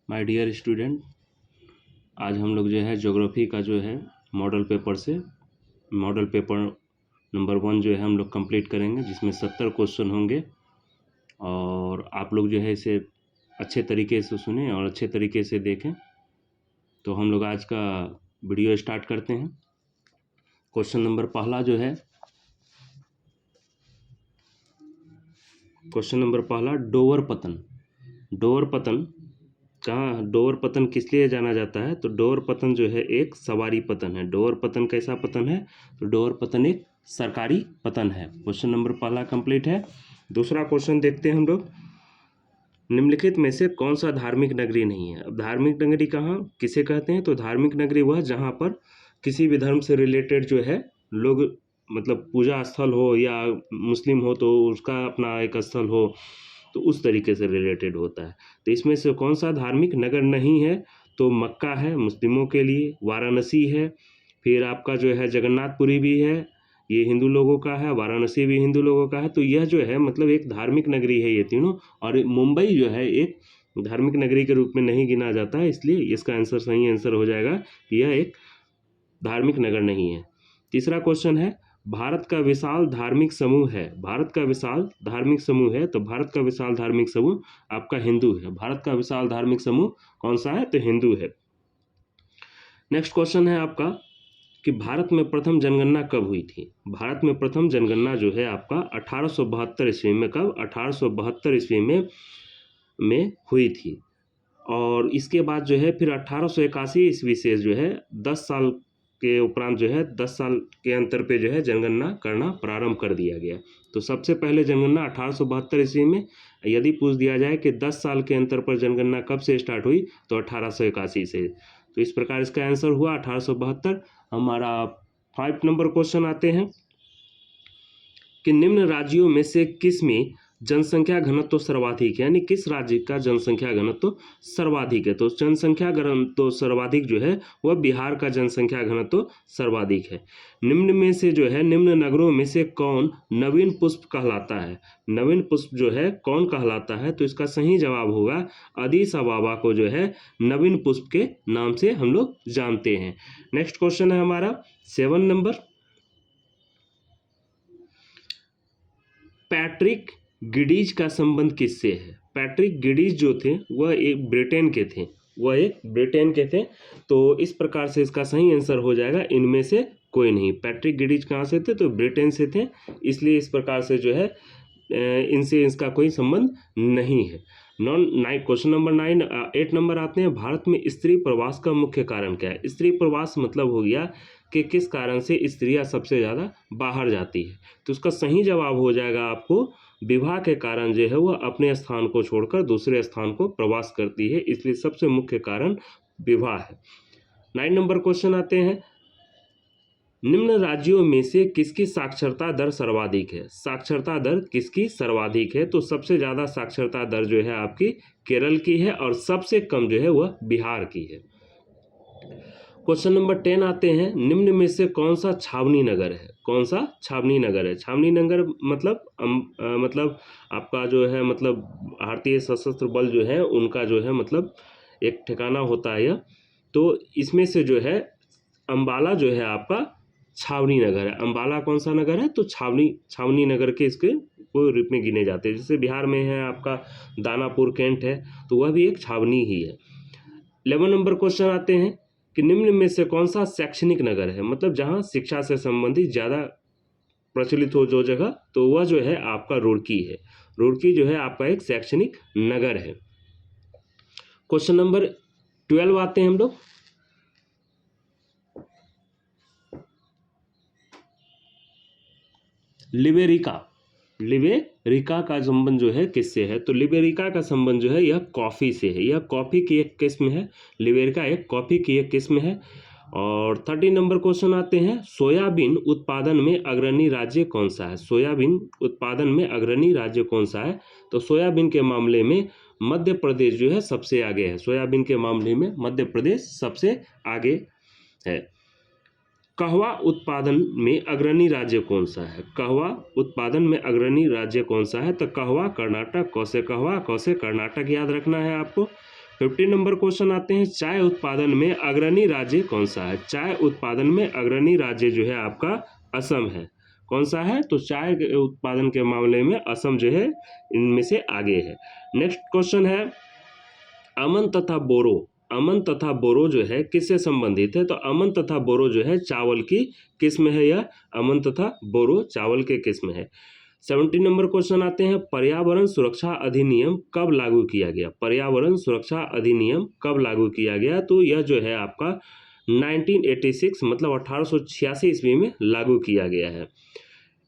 My dear student, आज हम लोग जो है ज्योग्राफी का जो है मॉडल पेपर नंबर 1 जो है हम लोग कंप्लीट करेंगे, जिसमें 70 क्वेश्चन होंगे। और आप लोग जो है इसे अच्छे तरीके से सुने और अच्छे तरीके से देखें। तो हम लोग आज का वीडियो स्टार्ट करते हैं। क्वेश्चन नंबर पहला जो है, क्वेश्चन नंबर पहला, डोवर पतन। डोवर पतन कहाँ, डोवर पतन किस लिए जाना जाता है? तो डोवर पतन जो है एक सवारी पतन है। डोवर पतन कैसा पतन है? तो डोवर पतन एक सरकारी पतन है। क्वेश्चन नंबर पहला कंप्लीट है। दूसरा क्वेश्चन देखते हैं हम लोग। निम्नलिखित में से कौन सा धार्मिक नगरी नहीं है? अब धार्मिक नगरी कहाँ किसे कहते हैं? तो धार्मिक नगरी वह जहाँ पर किसी भी धर्म से रिलेटेड जो है लोग, मतलब पूजा स्थल हो या मुस्लिम हो तो उसका अपना एक स्थल हो, तो उस तरीके से रिलेटेड होता है। तो इसमें से कौन सा धार्मिक नगर नहीं है? तो मक्का है मुस्लिमों के लिए, वाराणसी है, फिर आपका जो है जगन्नाथपुरी भी है, ये हिंदू लोगों का है, वाराणसी भी हिंदू लोगों का है। तो यह जो है मतलब एक धार्मिक नगरी है ये तीनों। और मुंबई जो है एक धार्मिक नगरी के रूप में नहीं गिना जाता है, इसलिए इसका आंसर सही आंसर हो जाएगा कि यह एक धार्मिक नगर नहीं है। तीसरा क्वेश्चन है, भारत का विशाल धार्मिक समूह है। भारत का विशाल धार्मिक समूह है, तो भारत का विशाल धार्मिक समूह आपका हिंदू है। भारत का विशाल धार्मिक समूह कौन सा है? तो हिंदू है। नेक्स्ट क्वेश्चन है आपका कि भारत में प्रथम जनगणना कब हुई थी? भारत में प्रथम जनगणना जो है आपका 1872 ईस्वी में। कब? 1872 ईस्वी में हुई थी। और इसके बाद जो है फिर 1881 ईस्वी से जो है 10 साल के उपरांत जो है 10 साल के अंतर पे जो है जनगणना करना प्रारंभ कर दिया गया। तो सबसे पहले जनगणना 1872 ईस्वी में। यदि पूछ दिया जाए कि 10 साल के अंतर पर जनगणना कब से स्टार्ट हुई, तो 1881 से। तो इस प्रकार इसका आंसर हुआ 1872। हमारा 5 नंबर क्वेश्चन आते हैं कि निम्न राज्यों में से किस में जनसंख्या घनत्व सर्वाधिक है? यानी किस राज्य का जनसंख्या घनत्व सर्वाधिक है? तो जनसंख्या घनत्व सर्वाधिक जो है वह बिहार का जनसंख्या घनत्व सर्वाधिक है। निम्न में से जो है, निम्न नगरों में से कौन नवीन पुष्प कहलाता है? नवीन पुष्प जो है कौन कहलाता है? तो इसका सही जवाब होगा अदीस अबाबा को जो है नवीन पुष्प के नाम से हम लोग जानते हैं। नेक्स्ट क्वेश्चन है हमारा 7 नंबर, पैट्रिक गिडीज का संबंध किससे है? पैट्रिक गिडीज जो थे वह एक ब्रिटेन के थे। तो इस प्रकार से इसका सही आंसर हो जाएगा इनमें से कोई नहीं। पैट्रिक गिडीज कहाँ से थे? तो ब्रिटेन से थे, इसलिए इस प्रकार से जो है इनसे इसका कोई संबंध नहीं है। क्वेश्चन नंबर 8 नंबर आते हैं, भारत में स्त्री प्रवास का मुख्य कारण क्या है? स्त्री प्रवास मतलब हो गया कि किस कारण से स्त्रियां सबसे ज़्यादा बाहर जाती है। तो उसका सही जवाब हो जाएगा आपको विवाह के कारण जो है वह अपने स्थान को छोड़कर दूसरे स्थान को प्रवास करती है, इसलिए सबसे मुख्य कारण विवाह है। 9 नंबर क्वेश्चन आते हैं, निम्न राज्यों में से किसकी साक्षरता दर सर्वाधिक है? साक्षरता दर किसकी सर्वाधिक है? तो सबसे ज़्यादा साक्षरता दर जो है आपकी केरल की है और सबसे कम जो है वह बिहार की है। क्वेश्चन नंबर 10 आते हैं, निम्न में से कौन सा छावनी नगर है? कौन सा छावनी नगर है? छावनी नगर मतलब आपका जो है मतलब भारतीय सशस्त्र बल जो है उनका जो है मतलब एक ठिकाना होता है यह। तो इसमें से जो है अंबाला जो है आपका छावनी नगर है। अंबाला कौन सा नगर है? तो छावनी नगर के इसके को रूप में गिने जाते हैं। जैसे बिहार में है आपका दानापुर कैंट है, तो वह भी एक छावनी ही है। 11 नंबर क्वेश्चन आते हैं कि निम्न में से कौन सा शैक्षणिक नगर है? मतलब जहां शिक्षा से संबंधित ज़्यादा प्रचलित हो जो जगह, तो वह जो है आपका रुड़की है। रुड़की जो है आपका एक शैक्षणिक नगर है। क्वेश्चन नंबर 12 आते हैं हम लोग, लिबेरिका का संबंध जो है किससे है? तो लिबेरिका का संबंध जो है यह कॉफ़ी से है। यह कॉफ़ी की एक किस्म है। लिबेरिका एक कॉफ़ी की एक किस्म है। और 30 नंबर क्वेश्चन आते हैं, सोयाबीन उत्पादन में अग्रणी राज्य कौन सा है? सोयाबीन उत्पादन में अग्रणी राज्य कौन सा है? तो सोयाबीन के मामले में मध्य प्रदेश जो है सबसे आगे है। सोयाबीन के मामले में मध्य प्रदेश सबसे आगे है। कहवा उत्पादन में अग्रणी राज्य कौन सा है? कहवा उत्पादन में अग्रणी राज्य कौन सा है? तो कहवा कर्नाटक। कौसे कहवा, कौसे कर्नाटक याद रखना है आपको। 50 नंबर क्वेश्चन आते हैं, चाय उत्पादन में अग्रणी राज्य कौन सा है? चाय उत्पादन में अग्रणी राज्य जो है आपका असम है। कौन सा है? तो चाय के उत्पादन के मामले में असम जो है इनमें से आगे है। नेक्स्ट क्वेश्चन है, अमन तथा बोरो, अमन तथा बोरो जो है किससे संबंधित है? तो अमन तथा बोरो जो है चावल की किस्म है, यह अमन तथा बोरो चावल के किस्म है। 70 नंबर क्वेश्चन आते हैं, पर्यावरण सुरक्षा अधिनियम कब लागू किया गया? पर्यावरण सुरक्षा अधिनियम कब लागू किया गया? तो यह जो है आपका 1986 मतलब 1886 ईस्वी में लागू किया गया है।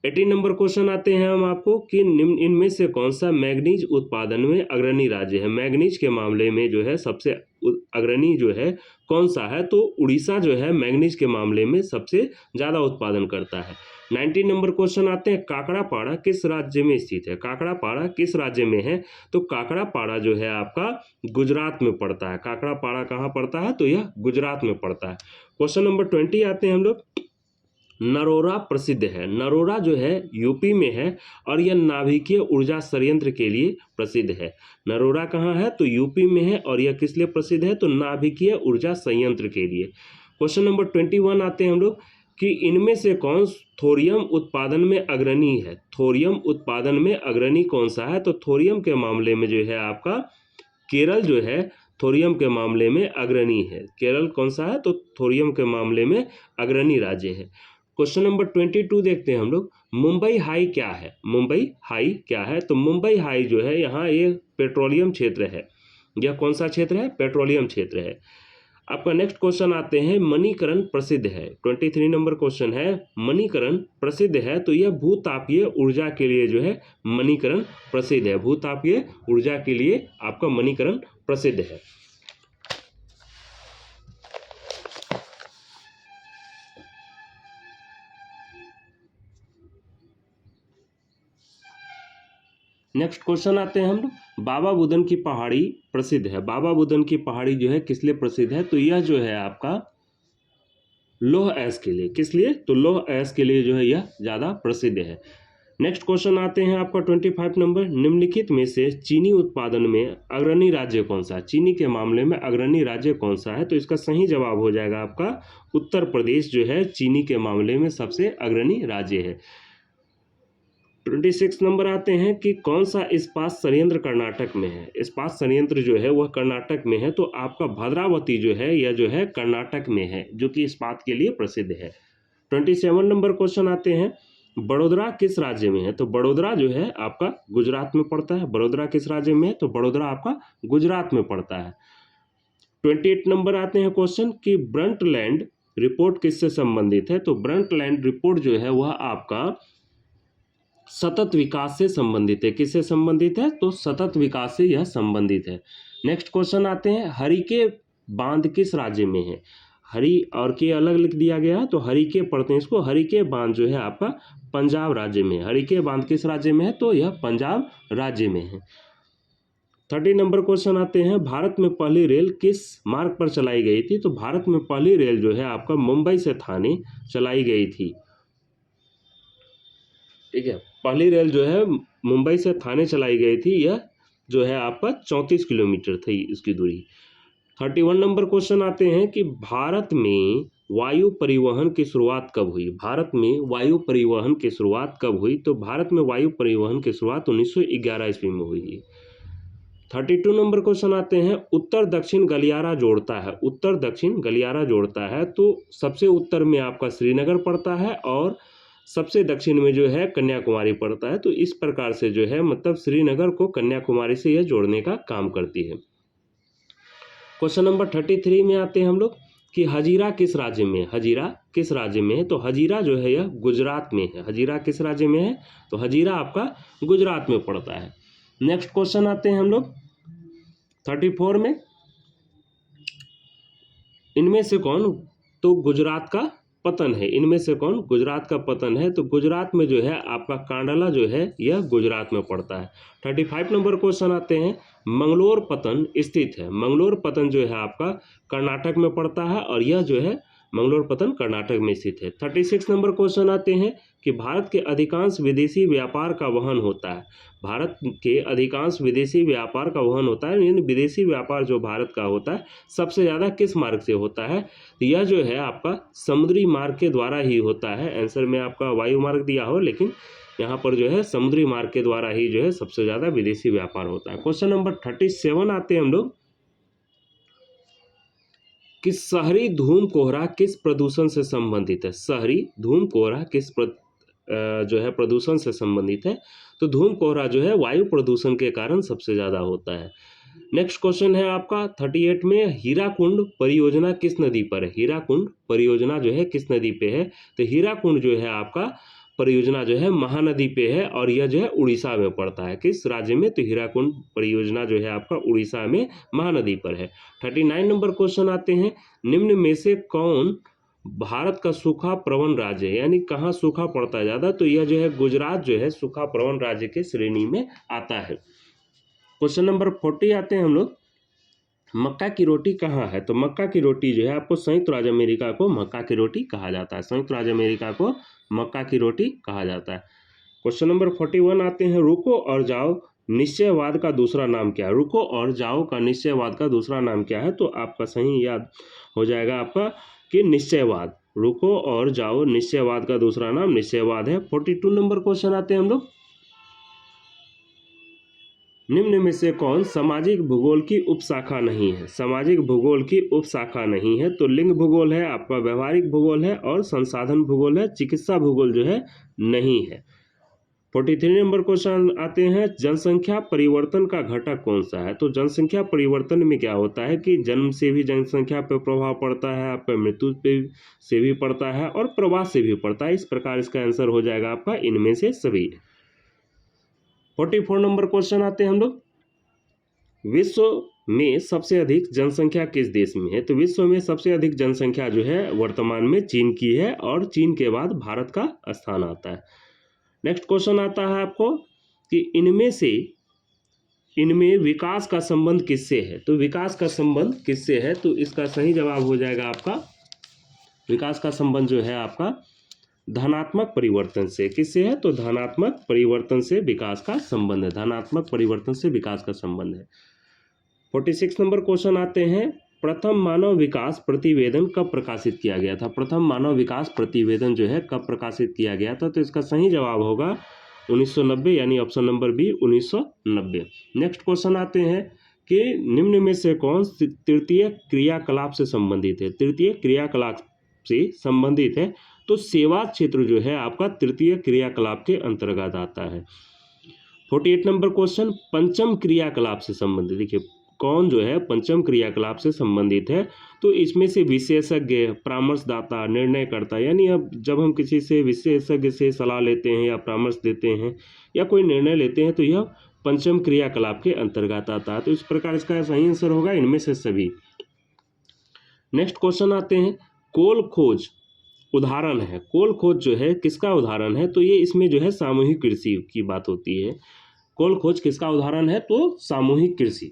80 नंबर क्वेश्चन आते हैं हम आपको कि निम्न इनमें से कौन सा मैग्नीज उत्पादन में अग्रणी राज्य है? मैग्नीज के मामले में जो है सबसे अग्रणी जो है कौन सा है? तो उड़ीसा जो है मैग्नीज के मामले में सबसे ज़्यादा उत्पादन करता है। 90 नंबर क्वेश्चन आते हैं, काकड़ापाड़ा किस राज्य में स्थित है? काकड़ापाड़ा किस राज्य में है? तो काकड़ापाड़ा जो है आपका गुजरात में पड़ता है। काकड़ापाड़ा कहाँ पड़ता है? तो यह गुजरात में पड़ता है। क्वेश्चन नंबर 20 आते हैं हम लोग, नरोरा प्रसिद्ध है। नरोरा जो है यूपी में है और यह नाभिकीय ऊर्जा संयंत्र के लिए प्रसिद्ध है। नरोरा कहाँ है? तो यूपी में है और यह किस लिए प्रसिद्ध है? तो नाभिकीय ऊर्जा संयंत्र के लिए। क्वेश्चन नंबर 21 आते हैं हम लोग कि इनमें से कौन थोरियम उत्पादन में अग्रणी है? थोरियम उत्पादन में अग्रणी कौन सा है? तो थोरियम के मामले में जो है आपका केरल जो है थोरियम के मामले में अग्रणी है। केरल कौन सा है? तो थोरियम के मामले में अग्रणी राज्य है। क्वेश्चन नंबर 22 देखते हैं हम लोग, मुंबई हाई क्या है? मुंबई हाई क्या है? तो मुंबई हाई जो है यहाँ ये पेट्रोलियम क्षेत्र है। यह कौन सा क्षेत्र है? पेट्रोलियम क्षेत्र है। आपका नेक्स्ट क्वेश्चन आते हैं, मणिकरण प्रसिद्ध है। 23 नंबर क्वेश्चन है, मणिकरण प्रसिद्ध है। तो यह भूतापीय ऊर्जा के लिए जो है मणिकरण प्रसिद्ध है। भूतापीय ऊर्जा के लिए आपका मणिकरण प्रसिद्ध है। नेक्स्ट क्वेश्चन आते हैं हम लोग, बाबा बुदन की पहाड़ी प्रसिद्ध है। बाबा बुदन की पहाड़ी जो है किस लिए प्रसिद्ध है? तो यह जो है आपका लौह अयस्क के लिए। किस लिए? तो लौह अयस्क के लिए जो है यह ज़्यादा प्रसिद्ध है। नेक्स्ट क्वेश्चन आते हैं आपका 25 नंबर, निम्नलिखित में से चीनी उत्पादन में अग्रणी राज्य कौन सा है? चीनी के मामले में अग्रणी राज्य कौन सा है? तो इसका सही जवाब हो जाएगा आपका उत्तर प्रदेश जो है चीनी के मामले में सबसे अग्रणी राज्य है। 26 नंबर आते हैं कि कौन सा इस्पात संयंत्र कर्नाटक में है? इस्पात संयंत्र जो है वह कर्नाटक में है। तो आपका भद्रावती जो है यह जो है कर्नाटक में है, जो कि इस्पात के लिए प्रसिद्ध है। 27 नंबर क्वेश्चन आते हैं, बड़ोदरा किस राज्य में है? तो बड़ोदरा जो है आपका गुजरात में पड़ता है। बड़ोदरा किस राज्य में है? तो बड़ोदरा आपका गुजरात में पड़ता है। 28 नंबर आते हैं क्वेश्चन कि ब्रंटलैंड रिपोर्ट किससे संबंधित है? तो ब्रंटलैंड रिपोर्ट जो है वह आपका सतत विकास से संबंधित है। किससे संबंधित है? तो सतत विकास से यह संबंधित है। नेक्स्ट क्वेश्चन आते हैं, हरिके बांध किस राज्य में है? हरि और के अलग लिख दिया गया है, तो हरिके पढ़ते हैं इसको। हरिके बांध जो है आपका पंजाब राज्य में है। हरिके बांध किस राज्य में है? तो यह पंजाब राज्य में है। 30 नंबर क्वेश्चन आते हैं, भारत में पहली रेल किस मार्ग पर चलाई गई थी? तो भारत में पहली रेल जो है आपका मुंबई से थाने चलाई गई थी। ठीक है, पहली रेल जो है मुंबई से थाने चलाई गई थी। यह जो है आपका 34 किलोमीटर थी इसकी दूरी। 31 नंबर क्वेश्चन आते हैं कि भारत में वायु परिवहन की शुरुआत कब हुई? भारत में वायु परिवहन की शुरुआत कब हुई? तो भारत में वायु परिवहन की शुरुआत 1911 ईस्वी में हुई। 32 नंबर क्वेश्चन आते हैं, उत्तर दक्षिण गलियारा जोड़ता है। उत्तर दक्षिण गलियारा जोड़ता है, तो सबसे उत्तर में आपका श्रीनगर पड़ता है और सबसे दक्षिण में जो है कन्याकुमारी पड़ता है। तो इस प्रकार से जो है मतलब श्रीनगर को कन्याकुमारी से यह जोड़ने का काम करती है। क्वेश्चन नंबर 33 में आते हैं हम लोग कि हजीरा किस राज्य में है? हजीरा किस राज्य में है? तो हजीरा जो है यह गुजरात में है। हजीरा किस राज्य में है? तो हजीरा आपका गुजरात में पड़ता है। नेक्स्ट क्वेश्चन आते हैं हम लोग 34 में, इनमें से कौन तो गुजरात का पतन है? इनमें से कौन गुजरात का पतन है? तो गुजरात में जो है आपका कांडला जो है यह गुजरात में पड़ता है। 35 नंबर क्वेश्चन आते हैं, मंगलोर पतन स्थित है। मंगलोर पतन जो है आपका कर्नाटक में पड़ता है और यह जो है मंगलोर पतन कर्नाटक में स्थित है। 36 नंबर क्वेश्चन आते हैं, कि भारत के अधिकांश विदेशी व्यापार का वहन होता है। भारत के अधिकांश विदेशी व्यापार का वहन होता है, यानी विदेशी व्यापार जो भारत का होता है सबसे ज़्यादा किस मार्ग से होता है? तो यह जो है आपका समुद्री मार्ग के द्वारा ही होता है। आंसर में आपका वायु मार्ग दिया हो, लेकिन यहाँ पर जो है समुद्री मार्ग के द्वारा ही जो है सबसे ज़्यादा विदेशी व्यापार होता है। क्वेश्चन नंबर 37 आते हैं हम लोग कि शहरी धूम कोहरा किस प्रदूषण से संबंधित है? शहरी धूम कोहरा किस जो है प्रदूषण से संबंधित है? तो धूम कोहरा जो है वायु प्रदूषण के कारण सबसे ज़्यादा होता है। नेक्स्ट क्वेश्चन है आपका 38 में, हीराकुंड परियोजना किस नदी पर है? हीराकुंड परियोजना जो है किस नदी पे है? तो हीराकुंड जो है आपका परियोजना जो है महानदी पे है और यह जो है उड़ीसा में पड़ता है। किस राज्य में? तो हीराकुंड परियोजना जो है आपका उड़ीसा में महानदी पर है। 39 नंबर क्वेश्चन आते हैं, निम्न में से कौन भारत का सूखा प्रवण राज्य है? यानी कहाँ सूखा पड़ता है ज़्यादा? तो यह जो है गुजरात जो है सूखा प्रवण राज्य के श्रेणी में आता है। क्वेश्चन नंबर 40 आते हैं हम लोग, मक्का की रोटी कहाँ है? तो मक्का की रोटी जो है आपको संयुक्त राज्य अमेरिका को मक्का की रोटी कहा जाता है। संयुक्त राज्य अमेरिका को मक्का की रोटी कहा जाता है। क्वेश्चन नंबर 41 आते हैं, रुको और जाओ निश्चयवाद का दूसरा नाम क्या है? रुको और जाओ का निश्चयवाद का दूसरा नाम क्या है? तो आपका सही याद हो जाएगा आपका कि निश्चयवाद। रुको और जाओ निश्चयवाद का दूसरा नाम निश्चयवाद है। 42 नंबर क्वेश्चन आते हैं हम लोग, निम्न में से कौन सामाजिक भूगोल की उपशाखा नहीं है? सामाजिक भूगोल की उपशाखा नहीं है। तो लिंग भूगोल है, आपका व्यवहारिक भूगोल है और संसाधन भूगोल है। चिकित्सा भूगोल जो है नहीं है। 43 नंबर क्वेश्चन आते हैं, जनसंख्या परिवर्तन का घटक कौन सा है? तो जनसंख्या परिवर्तन में क्या होता है कि जन्म से भी जनसंख्या पर प्रभाव पड़ता है, आपका मृत्यु पे से भी पड़ता है और प्रवास से भी पड़ता है। इस प्रकार इसका आंसर हो जाएगा आपका इनमें से सभी। 44 नंबर क्वेश्चन आते हैं हम लोग, विश्व में सबसे अधिक जनसंख्या किस देश में है? तो विश्व में सबसे अधिक जनसंख्या जो है वर्तमान में चीन की है और चीन के बाद भारत का स्थान आता है। नेक्स्ट क्वेश्चन आता है आपको कि इनमें विकास का संबंध किससे है? तो विकास का संबंध किससे है? तो इसका सही जवाब हो जाएगा आपका, विकास का संबंध जो है आपका धनात्मक परिवर्तन से। किससे है? तो धनात्मक परिवर्तन से विकास का संबंध है। धनात्मक परिवर्तन से विकास का संबंध है। 46 नंबर क्वेश्चन आते हैं, प्रथम मानव विकास प्रतिवेदन कब प्रकाशित किया गया था? प्रथम मानव विकास प्रतिवेदन जो है कब प्रकाशित किया गया था? तो इसका सही जवाब होगा 1990, यानी option number B 1990। Next question आते हैं कि निम्न में से कौन तृतीय क्रियाकलाप से संबंधित है? तृतीय क्रियाकलाप से संबंधित है। तो सेवा क्षेत्र जो है आपका तृतीय क्रियाकलाप के अंतर्गत आता है। 48 नंबर क्वेश्चन, पंचम क्रियाकलाप से संबंधित। देखिए कौन जो है पंचम क्रियाकलाप से संबंधित है? तो इसमें से विशेषज्ञ, परामर्शदाता, निर्णयकर्ता, यानी अब जब हम किसी से विशेषज्ञ से सलाह लेते हैं या परामर्श देते हैं या कोई निर्णय लेते हैं तो यह पंचम क्रियाकलाप के अंतर्गत आता है। तो इस प्रकार इसका सही आंसर होगा इनमें से सभी। नेक्स्ट क्वेश्चन आते हैं, कोल खोज उदाहरण है। कोल खोज जो है किसका उदाहरण है? तो ये इसमें जो है सामूहिक कृषि की बात होती है। कोल खोज किसका उदाहरण है? तो सामूहिक कृषि।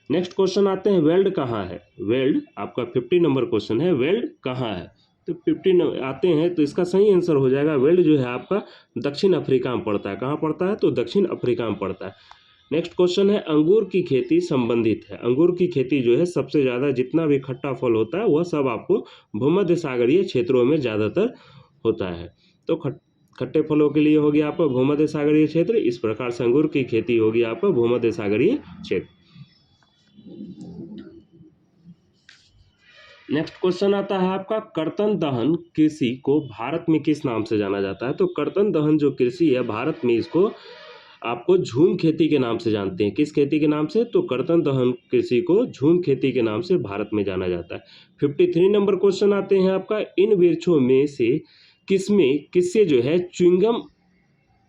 नेक्स्ट क्वेश्चन आते हैं, वेल्ड कहाँ है? वेल्ड आपका 50 नंबर क्वेश्चन है, वेल्ड कहाँ है? तो 50 आते हैं तो इसका सही आंसर हो जाएगा, वेल्ड जो है आपका दक्षिण अफ्रीका में पड़ता है। कहाँ पड़ता है? तो दक्षिण अफ्रीका में पड़ता है। नेक्स्ट क्वेश्चन है, अंगूर की खेती संबंधित है। अंगूर की खेती जो है सबसे ज़्यादा जितना भी खट्टा फल होता है वह सब आपको भूमध्य सागरीय क्षेत्रों में ज़्यादातर होता है। तो खट्टे फलों के लिए होगी आपका भूमध्य सागरीय क्षेत्र। इस प्रकार से अंगूर की खेती होगी आपका भूमध्य सागरीय क्षेत्र। नेक्स्ट क्वेश्चन आता है आपका, कर्तन दहन कृषि को भारत में किस नाम से जाना जाता है? तो कर्तन दहन जो कृषि है भारत में इसको आपको झूम खेती के नाम से जानते हैं। किस खेती के नाम से? तो कर्तन दहन कृषि को झूम खेती के नाम से भारत में जाना जाता है। 53 नंबर क्वेश्चन आते हैं आपका, इन वृक्षों में से किससे जो है च्युइंगम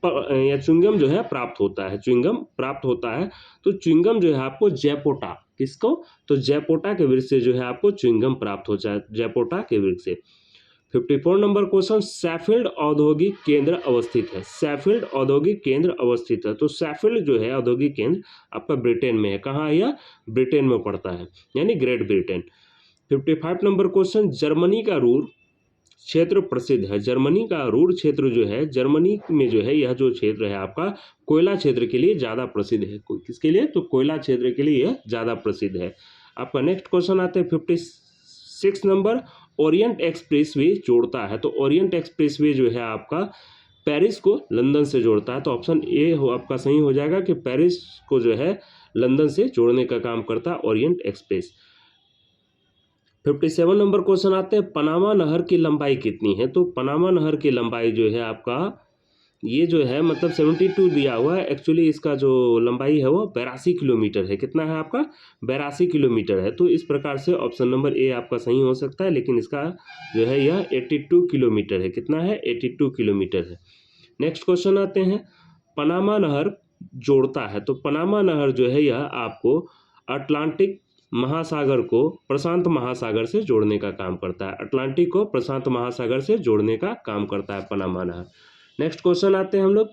या च्युइंगम जो है प्राप्त होता है? च्युइंगम प्राप्त होता है। तो च्युइंगम जो है आपको जैपोटा, किसको? तो जैपोटा के वृक्ष से जो है आपको च्युइंगम प्राप्त होता है, जैपोटा के वृक्ष से। 54 नंबर क्वेश्चन, सैफील्ड औद्योगिक केंद्र अवस्थित है। सैफील्ड औद्योगिक केंद्र अवस्थित है। तो सैफील्ड जो है औद्योगिक केंद्र आपका ब्रिटेन में है। कहाँ है यह? ब्रिटेन में पड़ता है, यानी great Britain. 55 number question, Germany का रूर क्षेत्र प्रसिद्ध है? जर्मनी का रूर क्षेत्र जो है, जर्मनी में जो है यह जो क्षेत्र है आपका कोयला क्षेत्र के लिए ज़्यादा प्रसिद्ध है। किसके लिए? तो कोयला क्षेत्र के लिए यह ज़्यादा प्रसिद्ध है। आपका नेक्स्ट क्वेश्चन आते हैं 56 नंबर। ओरिएंट एक्सप्रेस वे जोड़ता है, तो ओरिएंट एक्सप्रेस वे जो है आपका पेरिस को लंदन से जोड़ता है। तो ऑप्शन ए हो आपका सही हो जाएगा कि पेरिस को जो है लंदन से जोड़ने का काम करता है ओरिएंट एक्सप्रेस। 57 नंबर क्वेश्चन आते हैं, पनामा नहर की लंबाई कितनी है? तो पनामा नहर की लंबाई जो है आपका ये जो है मतलब 72 दिया हुआ है, एक्चुअली इसका जो लंबाई है वो 82 किलोमीटर है। कितना है आपका? 82 किलोमीटर है। तो इस प्रकार से ऑप्शन नंबर ए आपका सही हो सकता है, लेकिन इसका जो है यह 82 किलोमीटर है। कितना है? 82 किलोमीटर है। नेक्स्ट क्वेश्चन आते हैं, पनामा नहर जोड़ता है, तो पनामा नहर जो है यह आपको अटलांटिक महासागर को प्रशांत महासागर से जोड़ने का काम करता है। अटलांटिक को प्रशांत महासागर से जोड़ने का काम करता है पनामा नहर। नेक्स्ट क्वेश्चन आते हैं हम लोग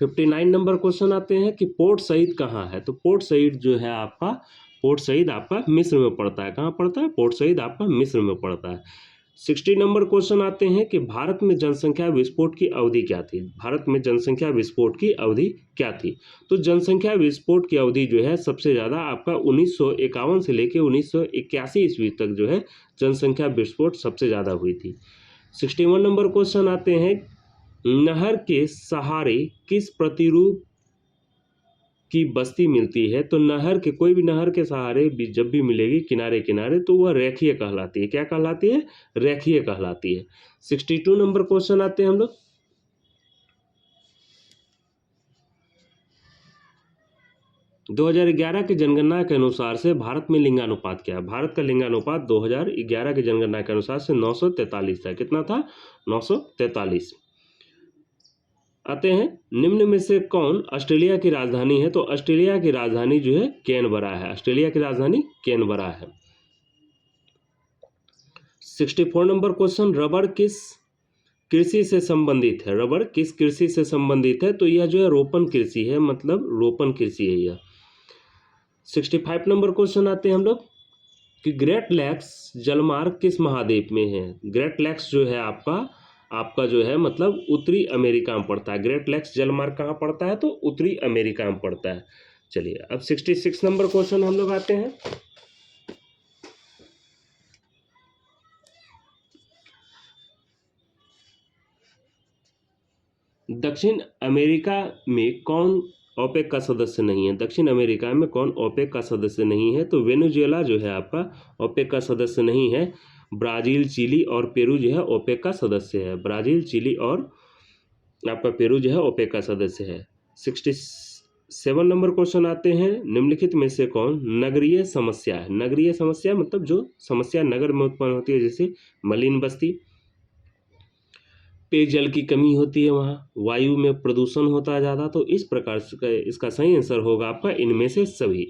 59 नंबर क्वेश्चन आते हैं कि पोर्ट सईद कहाँ है? तो पोर्ट सईद जो है आपका, पोर्ट सईद आपका मिस्र में पड़ता है। कहाँ पड़ता है? पोर्ट सईद आपका मिस्र में पड़ता है। 60 नंबर क्वेश्चन आते हैं कि भारत में जनसंख्या विस्फोट की अवधि क्या थी? भारत में जनसंख्या विस्फोट की अवधि क्या थी? तो जनसंख्या विस्फोट की अवधि जो है सबसे ज़्यादा आपका 1951 से लेकर 1981 ईस्वी तक जो है जनसंख्या विस्फोट सबसे ज़्यादा हुई थी। 61 नंबर क्वेश्चन आते हैं, नहर के सहारे किस प्रतिरूप की बस्ती मिलती है? तो नहर के, कोई भी नहर के सहारे भी जब भी मिलेगी किनारे किनारे, तो वह रेखीय कहलाती है। क्या कहलाती है? रेखीय कहलाती है। 62 नंबर क्वेश्चन आते हैं हम लोग 2011 की जनगणना के अनुसार से भारत में लिंगानुपात क्या है? भारत का लिंगानुपात 2011 की जनगणना के अनुसार से 943 था। कितना था? 943। आते हैं, निम्न में से कौन ऑस्ट्रेलिया की राजधानी है? तो ऑस्ट्रेलिया की राजधानी जो है कैनबरा है। ऑस्ट्रेलिया की राजधानी कैनबरा है। 64 नंबर क्वेश्चन, रबड़ किस कृषि से संबंधित है? रबड़ किस कृषि से संबंधित है? तो यह जो है रोपण कृषि है, मतलब रोपण कृषि है यह। 65 नंबर क्वेश्चन आते हैं हम लोग कि ग्रेट लैक्स जलमार्ग किस महाद्वीप में है? ग्रेट लैक्स जो है आपका जो है मतलब उत्तरी अमेरिका में पड़ता है। ग्रेट लैक्स जलमार्ग कहाँ पड़ता है? तो उत्तरी अमेरिका में पड़ता है। चलिए अब 66 नंबर क्वेश्चन हम लोग आते हैं। दक्षिण अमेरिका में कौन ओपेक का सदस्य नहीं है? दक्षिण अमेरिका में कौन ओपेक का सदस्य नहीं है? तो वेनेजुएला जो है आपका ओपेक का सदस्य नहीं है। ब्राज़ील, चिली और पेरू जो है ओपेक का सदस्य है। ब्राज़ील, चिली और आपका पेरू जो है ओपेक का सदस्य है। 67 नंबर क्वेश्चन आते हैं, निम्नलिखित में से कौन नगरीय समस्या है? नगरीय समस्या मतलब जो समस्या नगर में उत्पन्न होती है, जैसे मलिन बस्ती, पेयजल की कमी होती है, वहाँ वायु में प्रदूषण होता है ज़्यादा। तो इस प्रकार से इसका सही आंसर होगा आपका इनमें से सभी।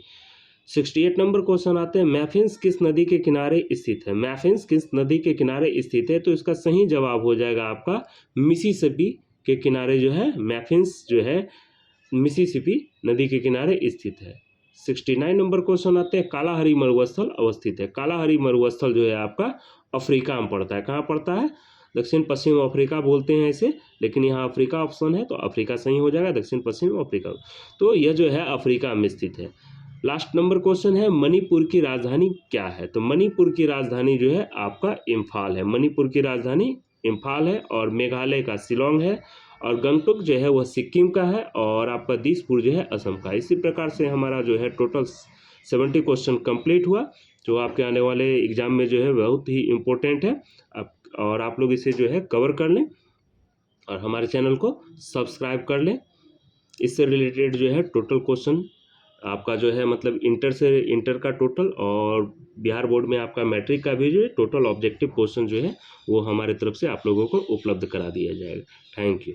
68 नंबर क्वेश्चन आते हैं, मैफिन्स किस नदी के किनारे स्थित है? मैफिन्स किस नदी के किनारे स्थित है? तो इसका सही जवाब हो जाएगा आपका मिसिसिपी के किनारे जो है मैफिन्स जो है मिसिसिपी नदी के किनारे स्थित है। 69 नंबर क्वेश्चन आते हैं, कालाहरी मरुस्थल अवस्थित है। कालाहरी मरुस्थल जो है आपका अफ्रीका में पड़ता है। कहाँ पड़ता है? दक्षिण पश्चिम अफ्रीका बोलते हैं इसे, लेकिन यहाँ अफ्रीका ऑप्शन है तो अफ्रीका सही हो जाएगा, दक्षिण पश्चिम अफ्रीका। तो यह जो है अफ्रीका में स्थित है। लास्ट नंबर क्वेश्चन है, मणिपुर की राजधानी क्या है? तो मणिपुर की राजधानी जो है आपका इम्फाल है। मणिपुर की राजधानी इम्फाल है और मेघालय का शिलोंग है और गंगटोक जो है वह सिक्किम का है और आपका दिसपुर जो है असम का। इसी प्रकार से हमारा जो है टोटल 70 क्वेश्चन कंप्लीट हुआ, जो आपके आने वाले एग्जाम में जो है बहुत ही इम्पोर्टेंट है। और आप लोग इसे जो है कवर कर लें और हमारे चैनल को सब्सक्राइब कर लें। इससे रिलेटेड जो है टोटल क्वेश्चन आपका जो है मतलब इंटर का टोटल और बिहार बोर्ड में आपका मैट्रिक का भी जो है टोटल ऑब्जेक्टिव क्वेश्चन जो है वो हमारे तरफ से आप लोगों को उपलब्ध करा दिया जाएगा। Thank you.